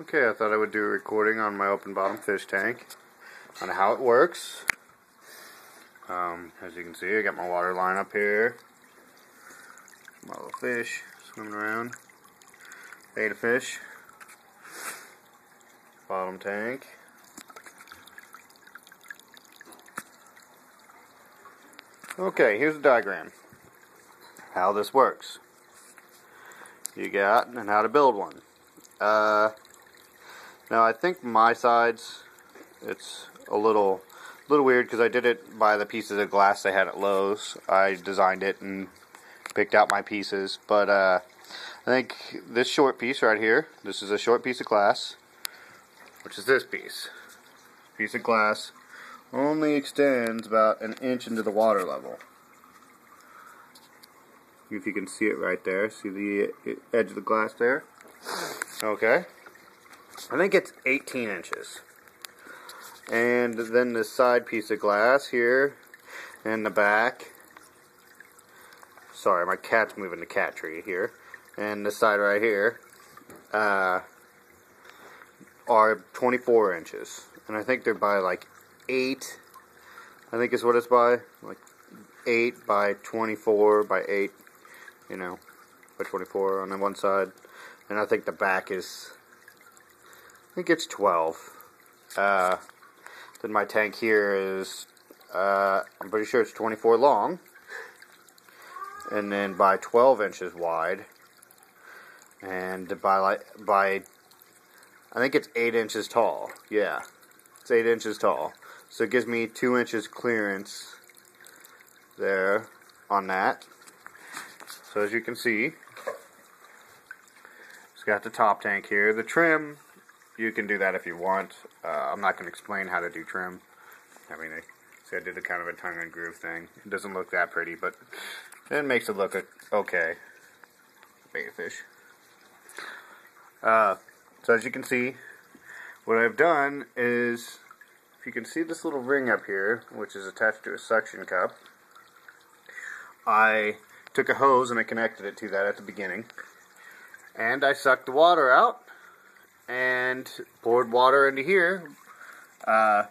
Okay, I thought I would do a recording on my open bottom fish tank on how it works. As you can see, I got my water line up here. My little fish swimming around. Betta fish. Bottom tank. Okay, here's the diagram. How this works. You got, and how to build one. Now I think my sides, it's a little weird because I did it by the pieces of glass they had at Lowe's. I designed it and picked out my pieces, but I think this short piece right here, this is a short piece of glass, which is this piece. Piece of glass only extends about an inch into the water level. If you can see it right there, see the edge of the glass there? Okay. I think it's 18 inches. And then the side piece of glass here in the back. Sorry, my cat's moving the cat tree here. And this side right here are 24 inches. And I think they're by like 8. I think is what it's by. Like 8 by 24 by 8. You know, by 24 on the one side. And I think the back is, I think it's 12. Then my tank here is, I'm pretty sure it's 24 long. And then by 12 inches wide. And by I think it's 8 inches tall. Yeah, it's 8 inches tall. So it gives me 2 inches clearance there on that. So as you can see, it's got the top tank here. The trim, you can do that if you want. I'm not going to explain how to do trim. I mean, I did a kind of a tongue and groove thing. It doesn't look that pretty, but it makes it look okay. Betta fish. So as you can see, what I've done is, if you can see this little ring up here, which is attached to a suction cup, I took a hose and I connected it to that at the beginning. And I sucked the water out and poured water into here at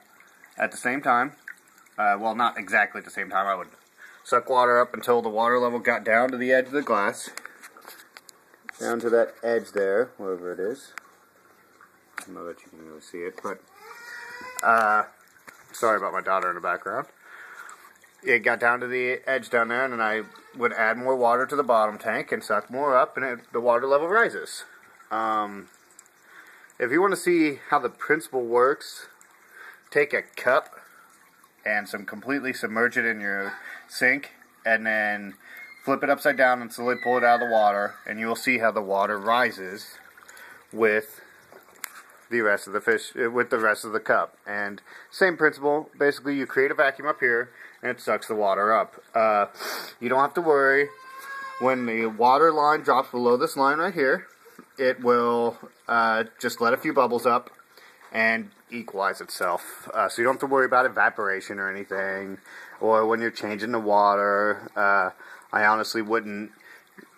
the same time. Well, not exactly at the same time. I would suck water up until the water level got down to the edge of the glass. Down to that edge there, wherever it is. I don't know that you can really see it, but sorry about my daughter in the background. It got down to the edge down there, and then I would add more water to the bottom tank and suck more up, and the water level rises. If you want to see how the principle works, take a cup and completely submerge it in your sink, and then flip it upside down and slowly pull it out of the water, and you will see how the water rises with the rest of the fish, with the rest of the cup. And same principle, basically you create a vacuum up here, and it sucks the water up. You don't have to worry. When the water line drops below this line right here, it will just let a few bubbles up and equalize itself. So you don't have to worry about evaporation or anything, or when you're changing the water. I honestly wouldn't,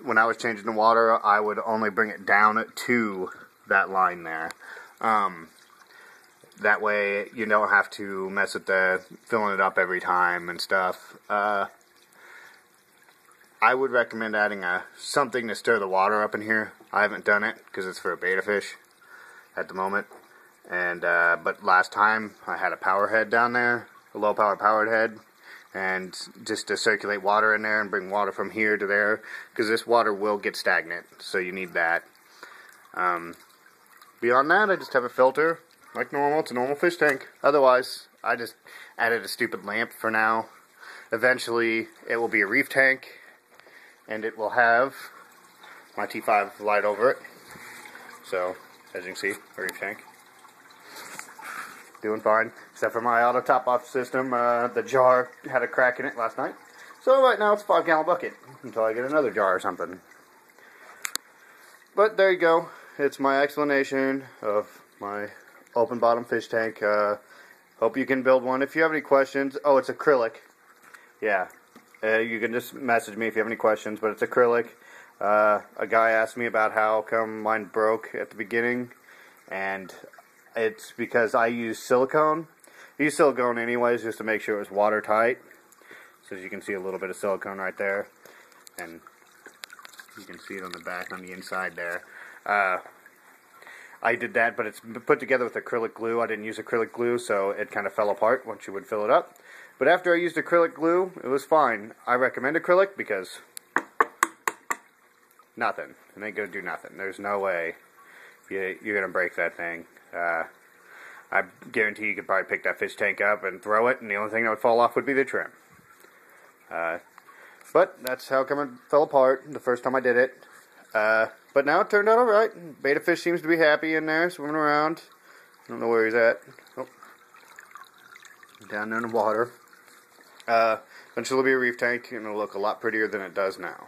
when I was changing the water, I would only bring it down to that line there. That way you don't have to mess with filling it up every time and stuff. I would recommend adding something to stir the water up in here. I haven't done it because it's for a betta fish at the moment. And but last time I had a power head down there, a low power powered head, and just to circulate water in there and bring water from here to there, because this water will get stagnant, so you need that. Beyond that, I just have a filter like normal. It's a normal fish tank. Otherwise, I just added a stupid lamp for now. Eventually, it will be a reef tank, and it will have my T5 light over it. So, as you can see, a reef tank. Doing fine, except for my auto top-off system. The jar had a crack in it last night. So right now it's a 5-gallon bucket until I get another jar or something. But there you go. It's my explanation of my open bottom fish tank. Hope you can build one. If you have any questions, oh, it's acrylic. Yeah, you can just message me if you have any questions, but it's acrylic. A guy asked me about how come mine broke at the beginning, And it's because I use silicone. I use silicone anyways just to make sure it was watertight. So as you can see a little bit of silicone right there. And you can see it on the back, on the inside there. I did that, but it's put together with acrylic glue. I didn't use acrylic glue, so it kind of fell apart once you would fill it up. But after I used acrylic glue, it was fine. I recommend acrylic because nothing. It ain't going to do nothing. There's no way you're going to break that thing. I guarantee you could probably pick that fish tank up and throw it, and the only thing that would fall off would be the trim. But that's how come it fell apart the first time I did it. But now it turned out alright. Beta fish seems to be happy in there, swimming around. I don't know where he's at. Oh. Down there in the water. Eventually it'll be a reef tank, and it'll look a lot prettier than it does now.